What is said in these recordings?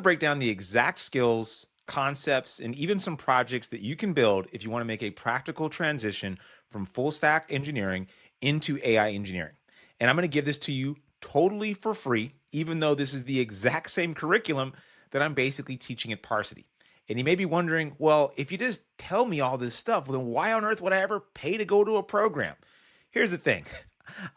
break down the exact skills, concepts, and even some projects that you can build if you want to make a practical transition from full stack engineering into AI engineering. And I'm going to give this to you totally for free, even though this is the exact same curriculum that I'm basically teaching at Parsity. And you may be wondering, well, if you just tell me all this stuff, then why on earth would I ever pay to go to a program? Here's the thing.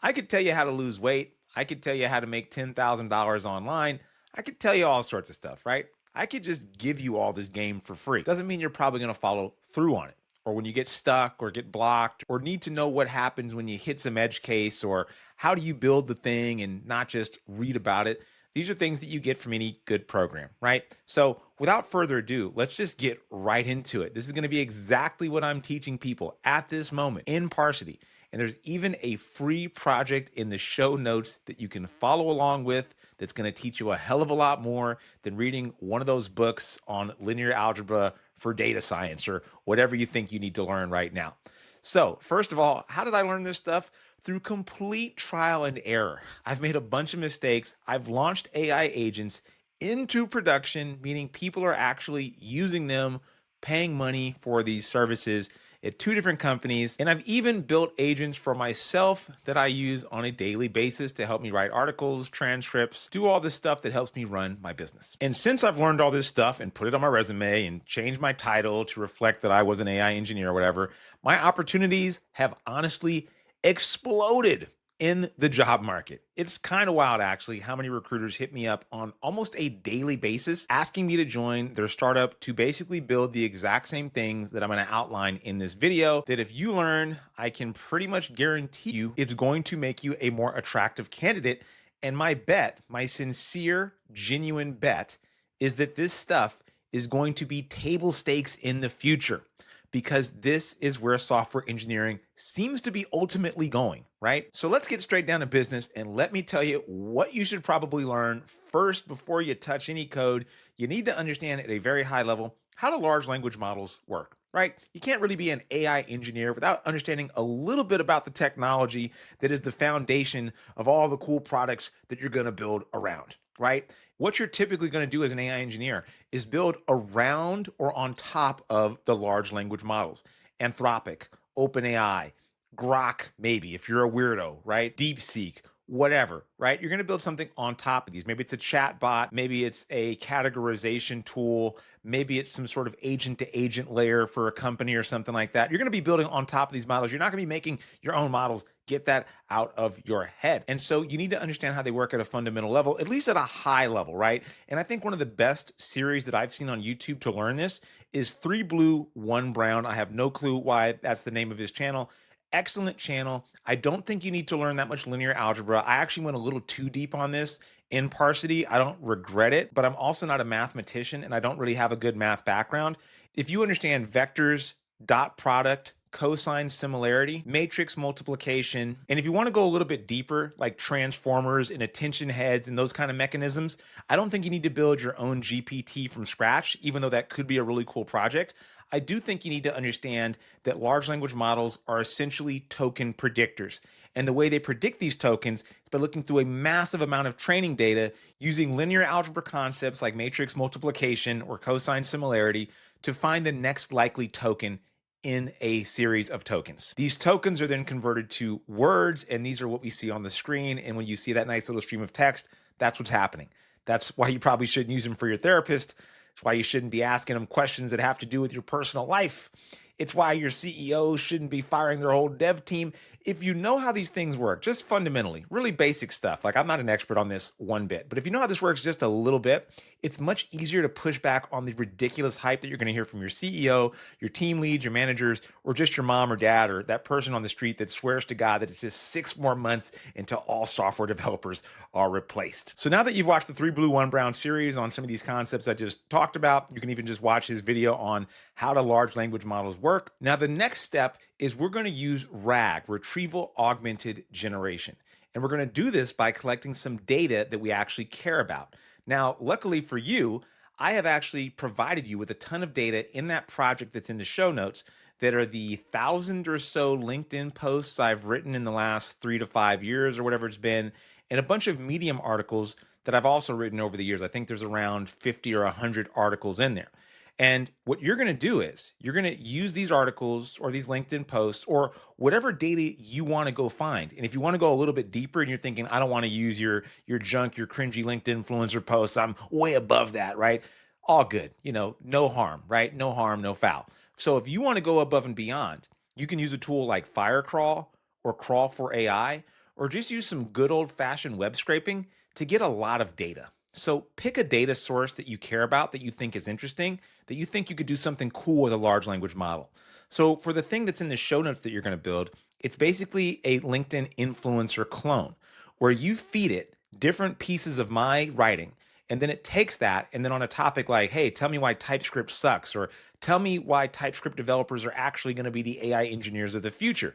I could tell you how to lose weight. I could tell you how to make $10,000 online. I could tell you all sorts of stuff, right? I could just give you all this game for free. Doesn't mean you're probably going to follow through on it. Or when you get stuck or get blocked or need to know what happens when you hit some edge case or how do you build the thing and not just read about it. These are things that you get from any good program, right? So without further ado, let's just get right into it. This is going to be exactly what I'm teaching people at this moment in Parsity. And there's even a free project in the show notes that you can follow along with that's going to teach you a hell of a lot more than reading one of those books on linear algebra for data science or whatever you think you need to learn right now. So first of all, how did I learn this stuff? Through complete trial and error. I've made a bunch of mistakes. I've launched AI agents into production, meaning people are actually using them, paying money for these services at 2 different companies. And I've even built agents for myself that I use on a daily basis to help me write articles, transcripts, do all this stuff that helps me run my business. And since I've learned all this stuff and put it on my resume and changed my title to reflect that I was an AI engineer or whatever, my opportunities have honestly exploded in the job market. It's kind of wild, actually, how many recruiters hit me up on almost a daily basis asking me to join their startup to basically build the exact same things that I'm going to outline in this video. That if you learn, I can pretty much guarantee you it's going to make you a more attractive candidate. And my bet, my sincere, genuine bet, is that this stuff is going to be table stakes in the future, because this is where software engineering seems to be ultimately going, right? So let's get straight down to business and let me tell you what you should probably learn first before you touch any code. You need to understand at a very high level how do large language models work, right? You can't really be an AI engineer without understanding a little bit about the technology that is the foundation of all the cool products that you're going to build around, right? What you're typically going to do as an AI engineer is build around or on top of the large language models. Anthropic, OpenAI, Grok, maybe if you're a weirdo, right? DeepSeek, whatever, right? You're going to build something on top of these. Maybe it's a chat bot, maybe it's a categorization tool, maybe it's some sort of agent to agent layer for a company or something like that. You're going to be building on top of these models. You're not going to be making your own models. Get that out of your head. And so you need to understand how they work at a fundamental level, at least at a high level, right? And I think one of the best series that I've seen on YouTube to learn this is 3 Blue, 1 Brown. I have no clue why that's the name of his channel. Excellent channel. I don't think you need to learn that much linear algebra. I actually went a little too deep on this in Parsity. I don't regret it, but I'm also not a mathematician and I don't really have a good math background. If you understand vectors, dot product, cosine similarity, matrix multiplication, and if you want to go a little bit deeper, like transformers and attention heads and those kind of mechanisms, I don't think you need to build your own GPT from scratch, even though that could be a really cool project. I do think you need to understand that large language models are essentially token predictors. And the way they predict these tokens is by looking through a massive amount of training data using linear algebra concepts like matrix multiplication or cosine similarity to find the next likely token in a series of tokens. These tokens are then converted to words, and these are what we see on the screen. And when you see that nice little stream of text, that's what's happening. That's why you probably shouldn't use them for your therapist. It's why you shouldn't be asking them questions that have to do with your personal life. It's why your CEO shouldn't be firing their whole dev team. If you know how these things work, just fundamentally, really basic stuff, like I'm not an expert on this one bit, but if you know how this works just a little bit, it's much easier to push back on the ridiculous hype that you're going to hear from your CEO, your team leads, your managers, or just your mom or dad, or that person on the street that swears to God that it's just 6 more months until all software developers are replaced. So now that you've watched the 3 Blue, 1 Brown series on some of these concepts I just talked about, you can even just watch his video on how do large language models work. Now, the next step is we're going to use RAG, Retrieval Augmented Generation. And we're going to do this by collecting some data that we actually care about. Now, luckily for you, I have actually provided you with a ton of data in that project that's in the show notes that are the 1,000 or so LinkedIn posts I've written in the last 3 to 5 years or whatever it's been, and a bunch of Medium articles that I've also written over the years. I think there's around 50 or 100 articles in there. And what you're going to do is you're going to use these articles or these LinkedIn posts or whatever data you want to go find. And if you want to go a little bit deeper and you're thinking, I don't want to use your junk, your cringy LinkedIn influencer posts, I'm way above that, right? All good, no harm, right? No harm, no foul. So if you want to go above and beyond, you can use a tool like Firecrawl or Crawl for AI, or just use some good old fashioned web scraping to get a lot of data. So pick a data source that you care about, that you think is interesting, that you think you could do something cool with a large language model. So for the thing that's in the show notes that you're going to build, it's basically a LinkedIn influencer clone where you feed it different pieces of my writing. And then it takes that, and then on a topic like, hey, tell me why TypeScript sucks, or tell me why TypeScript developers are actually going to be the AI engineers of the future.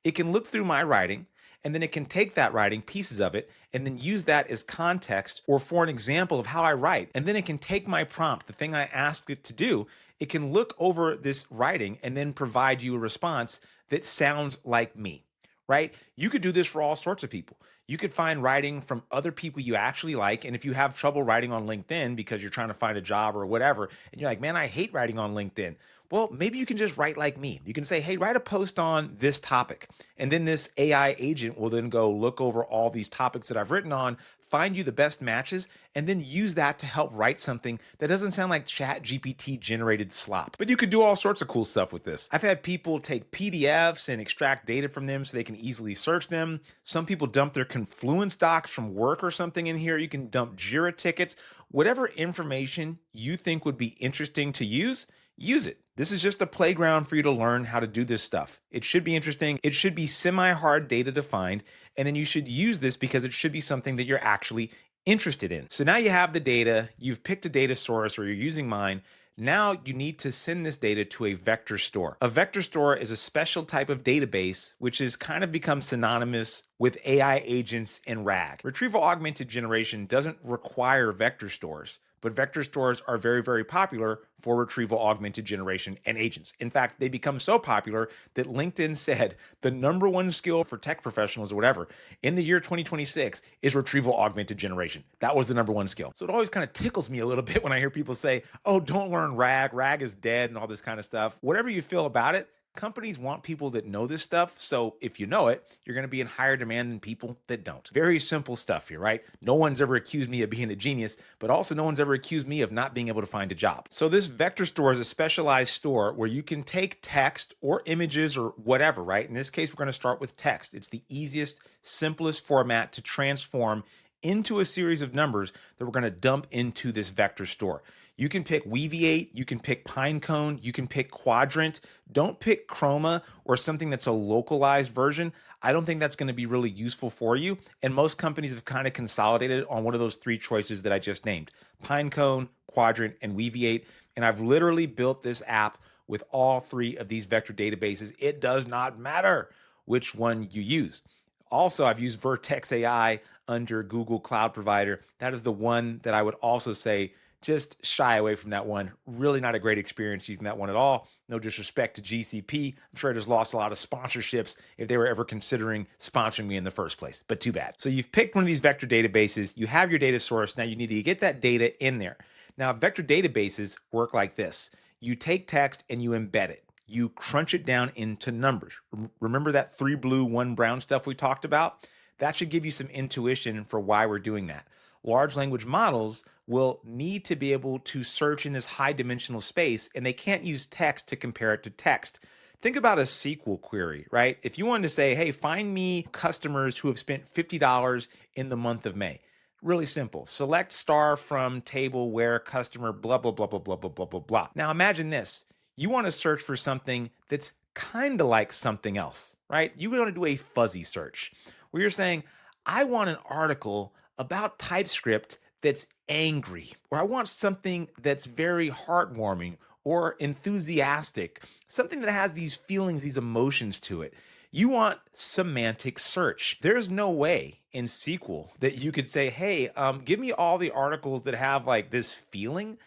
It can look through my writing, and then it can take that writing, pieces of it, and then use that as context or for an example of how I write. And then it can take my prompt, the thing I asked it to do, it can look over this writing and then provide you a response that sounds like me, right? You could do this for all sorts of people. You could find writing from other people you actually like. And if you have trouble writing on LinkedIn because you're trying to find a job or whatever, and you're like, man, I hate writing on LinkedIn. Well, maybe you can just write like me. You can say, hey, write a post on this topic. And then this AI agent will then go look over all these topics that I've written on, find you the best matches, and then use that to help write something that doesn't sound like Chat GPT generated slop. But you could do all sorts of cool stuff with this. I've had people take PDFs and extract data from them so they can easily search them. Some people dump their Confluence docs from work or something in here. You can dump Jira tickets. Whatever information you think would be interesting to use it. This is just a playground for you to learn how to do this stuff. It should be interesting. It should be semi-hard data to find. And then you should use this because it should be something that you're actually interested in. So now you have the data, you've picked a data source or you're using mine. Now you need to send this data to a vector store. A vector store is a special type of database which has kind of become synonymous with AI agents and RAG. Retrieval augmented generation doesn't require vector stores, but vector stores are very, very popular for retrieval augmented generation and agents. In fact, they become so popular that LinkedIn said the number one skill for tech professionals or whatever in the year 2026 is retrieval augmented generation. That was the number one skill. So it always kind of tickles me a little bit when I hear people say, oh, don't learn RAG. RAG is dead and all this kind of stuff. Whatever you feel about it, companies want people that know this stuff. So if you know it, you're going to be in higher demand than people that don't. Very simple stuff here, right? No one's ever accused me of being a genius, but also no one's ever accused me of not being able to find a job. So this vector store is a specialized store where you can take text or images or whatever, right? In this case, we're going to start with text. It's the easiest, simplest format to transform into a series of numbers that we're going to dump into this vector store. You can pick Weaviate, you can pick Pinecone, you can pick Qdrant. Don't pick Chroma or something that's a localized version. I don't think that's going to be really useful for you. And most companies have kind of consolidated on one of those three choices that I just named: Pinecone, Qdrant, and Weaviate. And I've literally built this app with all three of these vector databases. It does not matter which one you use. Also, I've used Vertex AI under Google Cloud Provider. That is the one that I would also say just shy away from that one. Really not a great experience using that one at all. No disrespect to GCP. I'm sure I just lost a lot of sponsorships if they were ever considering sponsoring me in the first place, but too bad. So you've picked one of these vector databases. You have your data source. Now you need to get that data in there. Now, vector databases work like this. You take text and you embed it. You crunch it down into numbers. Remember that 3 blue, 1 brown stuff we talked about? That should give you some intuition for why we're doing that. Large language models will need to be able to search in this high dimensional space, and they can't use text to compare it to text. Think about a SQL query, right? If you wanted to say, hey, find me customers who have spent $50 in the month of May. Really simple. Select star from table where customer blah, blah, blah, blah, blah, blah, blah, blah, blah. Now imagine this. You want to search for something that's kind of like something else, right? You want to do a fuzzy search where you're saying, I want an article about TypeScript that's angry, or I want something that's very heartwarming or enthusiastic, something that has these feelings, these emotions to it. You want semantic search. There's no way in SQL that you could say, hey, give me all the articles that have like this feeling.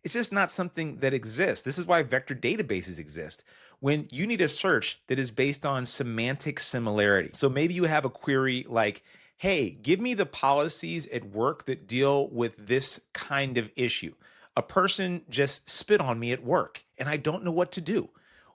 It's just not something that exists. This is why vector databases exist. When you need a search that is based on semantic similarity. So maybe you have a query like, hey, give me the policies at work that deal with this kind of issue. A person just spit on me at work and I don't know what to do.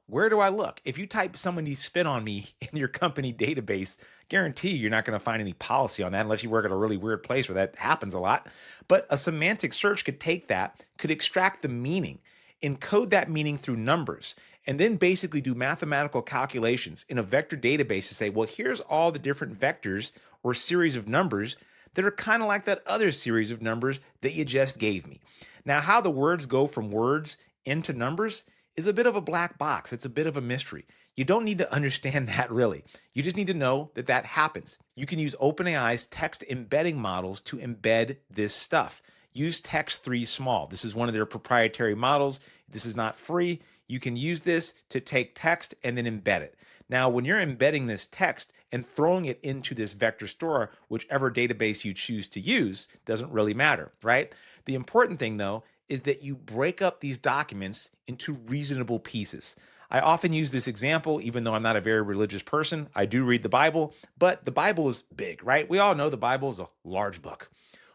Where do I look? If you type somebody spit on me in your company database, guarantee you're not going to find any policy on that unless you work at a really weird place where that happens a lot. But a semantic search could take that, could extract the meaning, encode that meaning through numbers, and then basically do mathematical calculations in a vector database to say, well, here's all the different vectors or series of numbers that are kind of like that other series of numbers that you just gave me. Now, how the words go from words into numbers is a bit of a black box. It's a bit of a mystery. You don't need to understand that really. You just need to know that that happens. You can use OpenAI's text embedding models to embed this stuff. Use text 3 small. This is one of their proprietary models. This is not free. You can use this to take text and then embed it. Now, when you're embedding this text and throwing it into this vector store, whichever database you choose to use, doesn't really matter, right? The important thing though is that you break up these documents into reasonable pieces. I often use this example, even though I'm not a very religious person. I do read the Bible, but the Bible is big, right? We all know the Bible is a large book.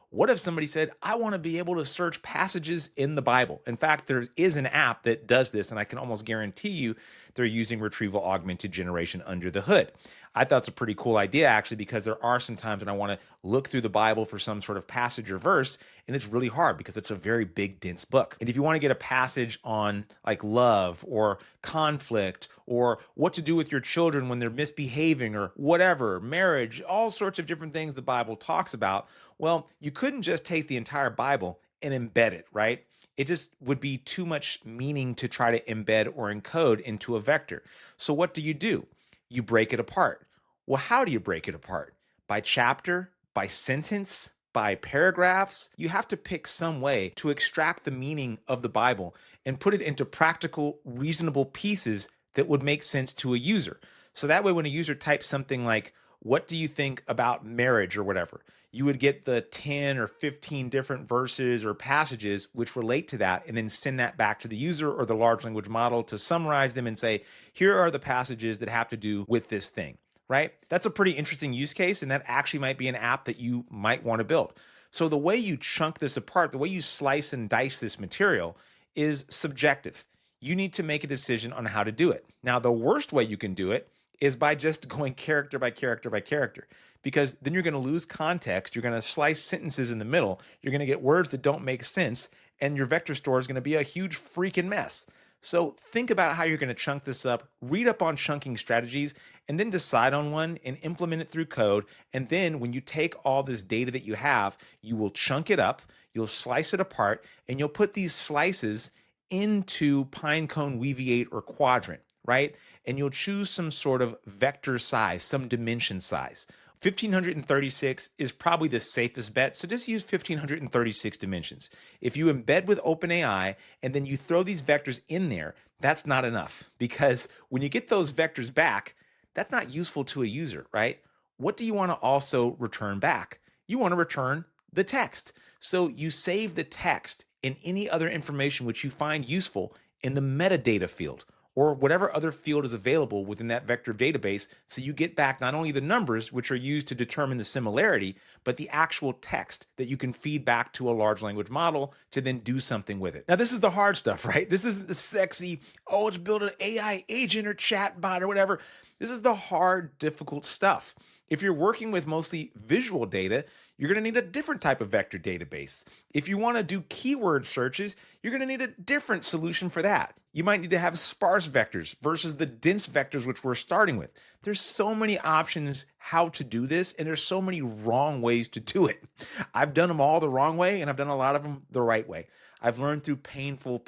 What if somebody said, I want to be able to search passages in the Bible? In fact, there is an app that does this, and I can almost guarantee you they're using retrieval augmented generation under the hood. I thought it's a pretty cool idea, actually, because there are some times when I want to look through the Bible for some sort of passage or verse, and it's really hard because it's a very big, dense book. And if you want to get a passage on like love or conflict or what to do with your children when they're misbehaving or whatever, marriage, all sorts of different things the Bible talks about, well, you couldn't just take the entire Bible and embed it, right? It just would be too much meaning to try to embed or encode into a vector. So what do? You break it apart. Well, how do you break it apart? By chapter, by sentence, by paragraphs? You have to pick some way to extract the meaning of the Bible and put it into practical, reasonable pieces that would make sense to a user. So that way, when a user types something like, what do you think about marriage or whatever, you would get the 10 or 15 different verses or passages which relate to that and then send that back to the user or the large language model to summarize them and say, here are the passages that have to do with this thing, right? That's a pretty interesting use case, and that actually might be an app that you might want to build. So the way you chunk this apart, the way you slice and dice this material is subjective. You need to make a decision on how to do it. Now, the worst way you can do it is by just going character by character by character, because then you're going to lose context. You're going to slice sentences in the middle. You're going to get words that don't make sense, and your vector store is going to be a huge freaking mess. So think about how you're going to chunk this up, read up on chunking strategies, and then decide on one and implement it through code. And then when you take all this data that you have, you will chunk it up, you'll slice it apart, and you'll put these slices into Pinecone, Weaviate, or Qdrant, right? And you'll choose some sort of vector size, some dimension size. 1536 is probably the safest bet, so just use 1536 dimensions. If you embed with OpenAI and then you throw these vectors in there, that's not enough, because when you get those vectors back, that's not useful to a user, right? What do you want to also return back? You want to return the text. So you save the text and any other information which you find useful in the metadata field, or whatever other field is available within that vector database, so you get back not only the numbers, which are used to determine the similarity, but the actual text that you can feed back to a large language model to then do something with it. Now, this is the hard stuff, right? This isn't the sexy, oh, let's build an AI agent or chat bot or whatever. This is the hard, difficult stuff. If you're working with mostly visual data, you're going to need a different type of vector database. If you want to do keyword searches, you're going to need a different solution for that. You might need to have sparse vectors versus the dense vectors, which we're starting with. There's so many options how to do this, and there's so many wrong ways to do it. I've done them all the wrong way, and I've done a lot of them the right way. I've learned through painful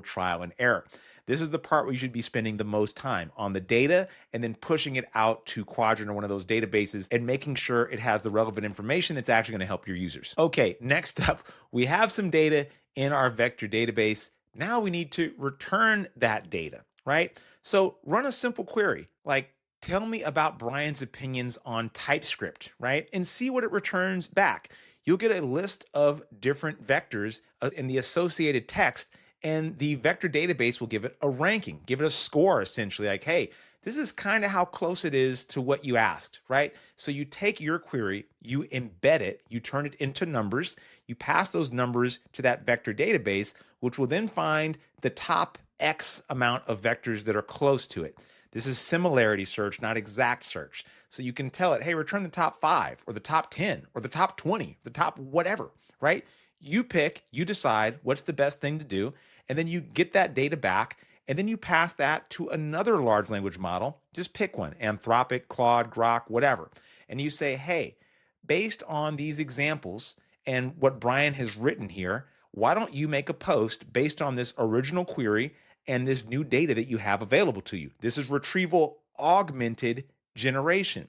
trial and error. This is the part where you should be spending the most time on the data and then pushing it out to Qdrant or one of those databases and making sure it has the relevant information that's actually going to help your users. Okay, next up, we have some data in our vector database. Now we need to return that data, right? So run a simple query like, tell me about Brian's opinions on TypeScript, right? And see what it returns back. You'll get a list of different vectors in the associated text, and the vector database will give it a ranking, give it a score, essentially, like, hey, This is kind of how close it is to what you asked, right? So you take your query, you embed it, you turn it into numbers, you pass those numbers to that vector database, which will then find the top X amount of vectors that are close to it. This is similarity search, not exact search. So you can tell it, hey, return the top 5 or the top 10 or the top 20, the top whatever, right? You pick, you decide what's the best thing to do, and then you get that data back, and then you pass that to another large language model. Just pick one, Anthropic, Claude, Grok, whatever. And you say, hey, based on these examples and what Brian has written here, why don't you make a post based on this original query and this new data that you have available to you? This is retrieval augmented generation.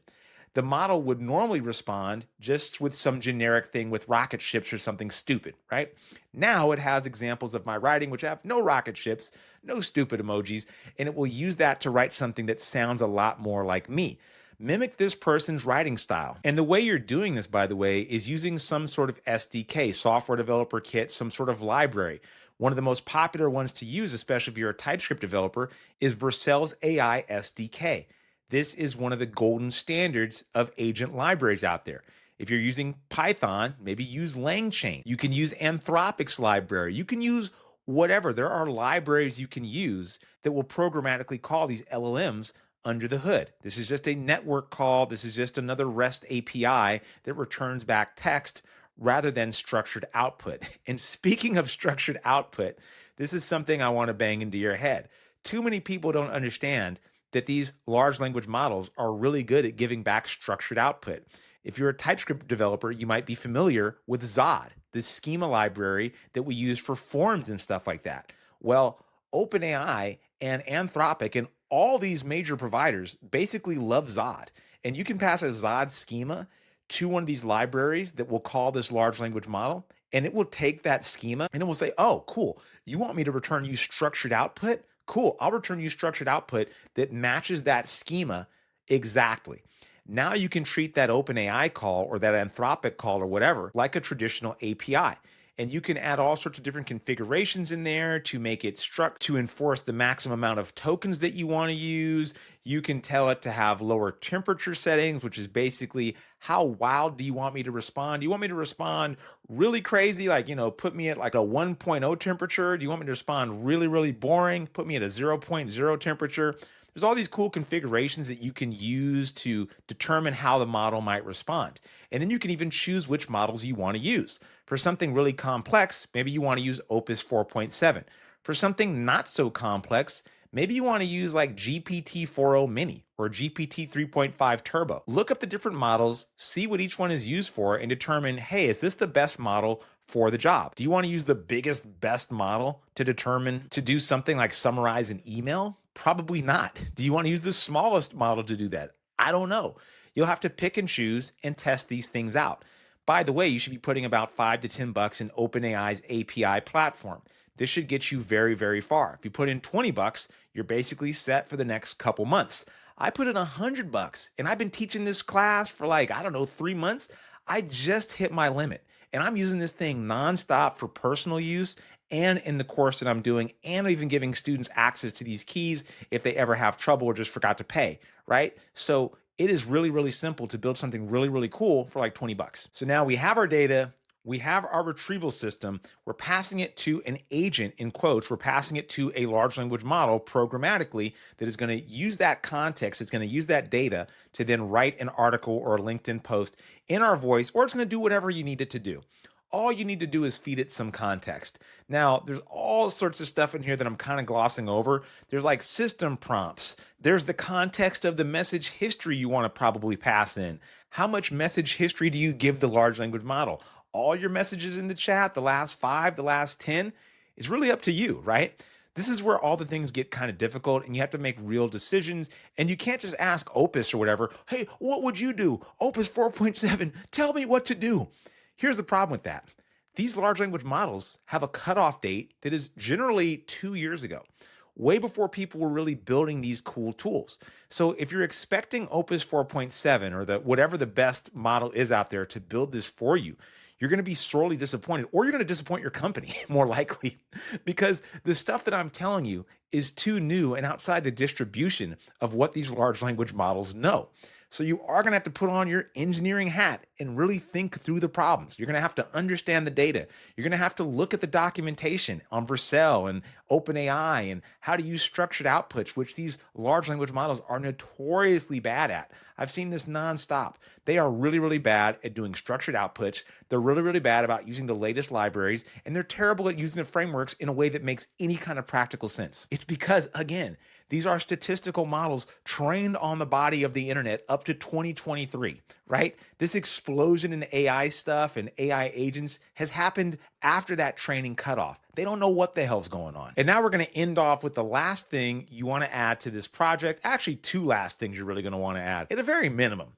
The model would normally respond just with some generic thing with rocket ships or something stupid, right? Now it has examples of my writing, which have no rocket ships, no stupid emojis, and it will use that to write something that sounds a lot more like me. Mimic this person's writing style. And the way you're doing this, by the way, is using some sort of SDK, software developer kit, some sort of library. One of the most popular ones to use, especially if you're a TypeScript developer, is Vercel's AI SDK. This is one of the golden standards of agent libraries out there. If you're using Python, maybe use LangChain. You can use Anthropic's library. You can use whatever. There are libraries you can use that will programmatically call these LLMs under the hood. This is just a network call. This is just another REST API that returns back text rather than structured output. And speaking of structured output, this is something I want to bang into your head. Too many people don't understand that these large language models are really good at giving back structured output. If you're a TypeScript developer, you might be familiar with Zod, the schema library that we use for forms and stuff like that. Well, OpenAI and Anthropic and all these major providers basically love Zod. And you can pass a Zod schema to one of these libraries that will call this large language model, and it will take that schema and it will say, oh, cool, you want me to return you structured output? Cool, I'll return you structured output that matches that schema exactly. Now you can treat that OpenAI call or that Anthropic call or whatever like a traditional API. And you can add all sorts of different configurations in there to make it to enforce the maximum amount of tokens that you want to use. You can tell it to have lower temperature settings, which is basically how wild do you want me to respond? Do you want me to respond really crazy, like, put me at like a 1.0 temperature? Do you want me to respond really, really boring? Put me at a 0.0 temperature? There's all these cool configurations that you can use to determine how the model might respond. And then you can even choose which models you want to use. For something really complex, maybe you want to use Opus 4.7. For something not so complex, maybe you want to use like GPT-4o Mini or GPT 3.5 Turbo. Look up the different models, see what each one is used for, and determine, hey, is this the best model for the job? Do you want to use the biggest, best model to do something like summarize an email? Probably not. Do you want to use the smallest model to do that? I don't know. You'll have to pick and choose and test these things out. By the way, you should be putting about $5 to $10 in OpenAI's API platform. This should get you very, very far. If you put in $20, you're basically set for the next couple months. I put in $100 and I've been teaching this class for 3 months. I just hit my limit and I'm using this thing nonstop for personal use and in the course that I'm doing, and I'm even giving students access to these keys if they ever have trouble or just forgot to pay, right? So it is really, really simple to build something really, really cool for like $20. So now we have our data, we have our retrieval system, we're passing it to an agent, in quotes, we're passing it to a large language model programmatically that is going to use that context, it's going to use that data to then write an article or a LinkedIn post in our voice, or it's going to do whatever you need it to do. All you need to do is feed it some context. Now, there's all sorts of stuff in here that I'm kind of glossing over. There's like system prompts. There's the context of the message history you want to probably pass in. How much message history do you give the large language model? All your messages in the chat, the last 5, the last 10, is really up to you, right? This is where all the things get kind of difficult and you have to make real decisions. And you can't just ask Opus or whatever, hey, what would you do? Opus 4.7, tell me what to do. Here's the problem with that. These large language models have a cutoff date that is generally 2 years ago, way before people were really building these cool tools. So if you're expecting Opus 4.7 or whatever the best model is out there to build this for you, you're going to be sorely disappointed, or you're going to disappoint your company more likely, because the stuff that I'm telling you is too new and outside the distribution of what these large language models know. So you are going to have to put on your engineering hat and really think through the problems. You're going to have to understand the data. You're going to have to look at the documentation on Vercel and OpenAI and how to use structured outputs, which these large language models are notoriously bad at. I've seen this nonstop. They are really, really bad at doing structured outputs. They're really, really bad about using the latest libraries, and they're terrible at using the frameworks in a way that makes any kind of practical sense. It's because, again, these are statistical models trained on the body of the internet up to 2023, right? This explosion in AI stuff and AI agents has happened after that training cutoff. They don't know what the hell's going on. And now we're going to end off with the last thing you want to add to this project. Actually, two last things you're really going to want to add. At a very minimum,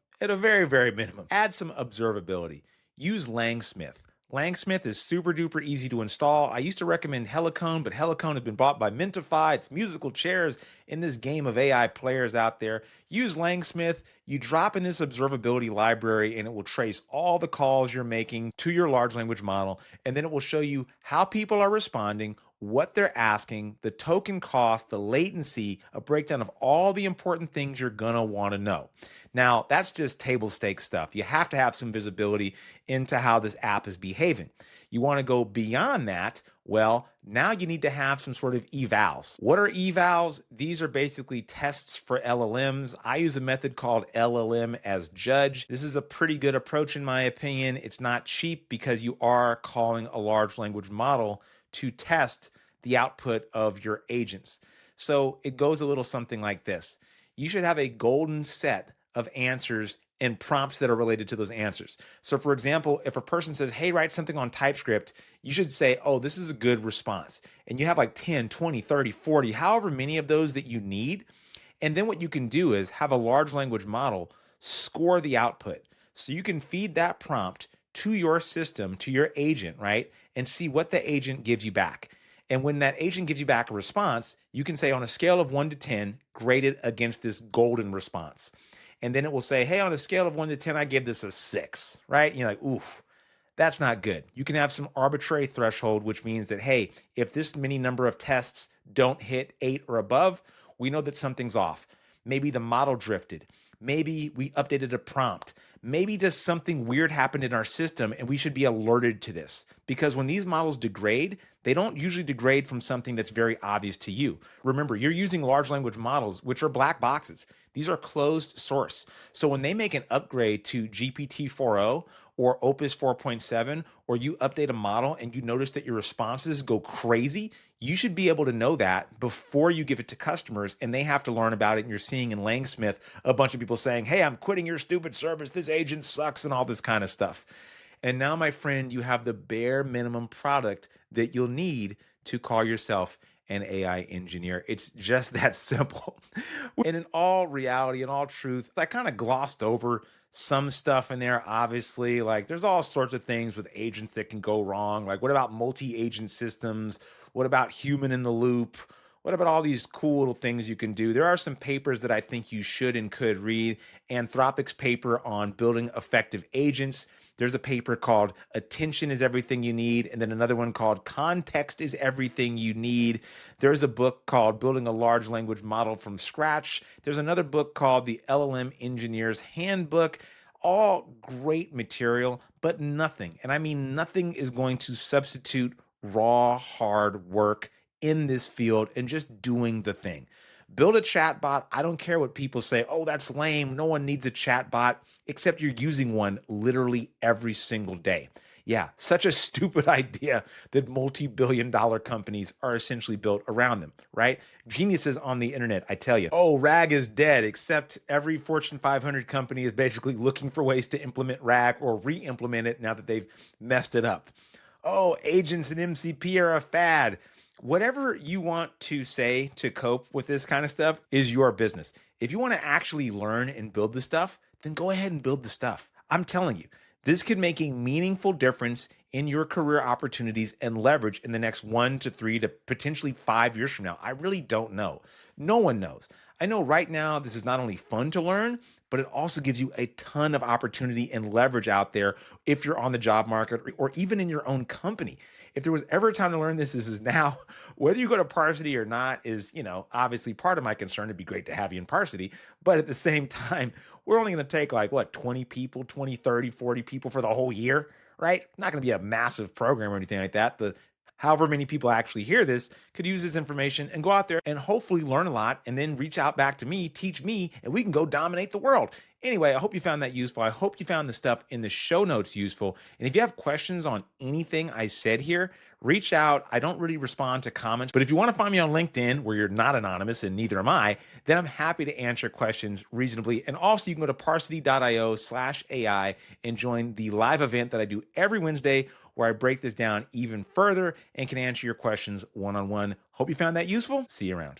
add some observability. Use LangSmith. LangSmith is super duper easy to install. I used to recommend Helicone, but Helicone has been bought by Mintify. It's musical chairs in this game of AI players out there. Use LangSmith. You drop in this observability library and it will trace all the calls you're making to your large language model. And then it will show you how people are responding, what they're asking, the token cost, the latency, a breakdown of all the important things you're going to want to know. Now, that's just table stakes stuff. You have to have some visibility into how this app is behaving. You want to go beyond that. Well, now you need to have some sort of evals. What are evals? These are basically tests for LLMs. I use a method called LLM-as-Judge. This is a pretty good approach in my opinion. It's not cheap because you are calling a large language model to test the output of your agents. So it goes a little something like this. You should have a golden set of answers and prompts that are related to those answers. So for example, if a person says, hey, write something on TypeScript, you should say, oh, this is a good response. And you have like 10, 20, 30, 40, however many of those that you need. And then what you can do is have a large language model score the output. So you can feed that prompt to your system, to your agent, right? And see what the agent gives you back. And when that agent gives you back a response, you can say on a scale of 1 to 10, grade it against this golden response. And then it will say, hey, on a scale of 1 to 10, I give this a 6, right? And you're like, oof, that's not good. You can have some arbitrary threshold, which means that, hey, if this many number of tests don't hit 8 or above, we know that something's off. Maybe the model drifted. Maybe we updated a prompt. Maybe just something weird happened in our system and we should be alerted to this. Because when these models degrade, they don't usually degrade from something that's very obvious to you. Remember, you're using large language models, which are black boxes. These are closed source. So when they make an upgrade to GPT 4.0 or Opus 4.7, or you update a model and you notice that your responses go crazy, you should be able to know that before you give it to customers and they have to learn about it. And you're seeing in LangSmith a bunch of people saying, hey, I'm quitting your stupid service. This agent sucks and all this kind of stuff. And now, my friend, you have the bare minimum product that you'll need to call yourself an AI engineer. It's just that simple. And in all reality, in all truth, I kind of glossed over some stuff in there, obviously. Like there's all sorts of things with agents that can go wrong. Like what about multi-agent systems? What about human in the loop? What about all these cool little things you can do? There are some papers that I think you should and could read. Anthropic's paper on building effective agents. There's a paper called Attention is Everything You Need, and then another one called Context is Everything You Need. There's a book called Building a Large Language Model from Scratch. There's another book called The LLM Engineer's Handbook. All great material, but nothing, and I mean nothing, is going to substitute raw, hard work in this field and just doing the thing. Build a chatbot. I don't care what people say. Oh, that's lame. No one needs a chatbot, except you're using one literally every single day. Yeah, such a stupid idea that multi-billion-dollar companies are essentially built around them, right? Geniuses on the internet, I tell you. Oh, RAG is dead, except every Fortune 500 company is basically looking for ways to implement RAG or re-implement it now that they've messed it up. Oh, agents and MCP are a fad. Whatever you want to say to cope with this kind of stuff is your business. If you want to actually learn and build the stuff, then go ahead and build the stuff. I'm telling you, this could make a meaningful difference in your career opportunities and leverage in the next 1 to 3 to potentially 5 years from now. I really don't know. No one knows. I know right now this is not only fun to learn, but it also gives you a ton of opportunity and leverage out there if you're on the job market or even in your own company. If there was ever a time to learn this, this is now. Whether you go to Parsity or not is, obviously part of my concern. It'd be great to have you in Parsity, but at the same time, we're only going to take 20 people, 20, 30, 40 people for the whole year, right? Not going to be a massive program or anything like that. However many people actually hear this could use this information and go out there and hopefully learn a lot and then reach out back to me, teach me, and we can go dominate the world. Anyway, I hope you found that useful. I hope you found the stuff in the show notes useful. And if you have questions on anything I said here, reach out. I don't really respond to comments, but if you want to find me on LinkedIn where you're not anonymous and neither am I, then I'm happy to answer questions reasonably. And also you can go to parsity.io/AI and join the live event that I do every Wednesday where I break this down even further and can answer your questions one-on-one. Hope you found that useful. See you around.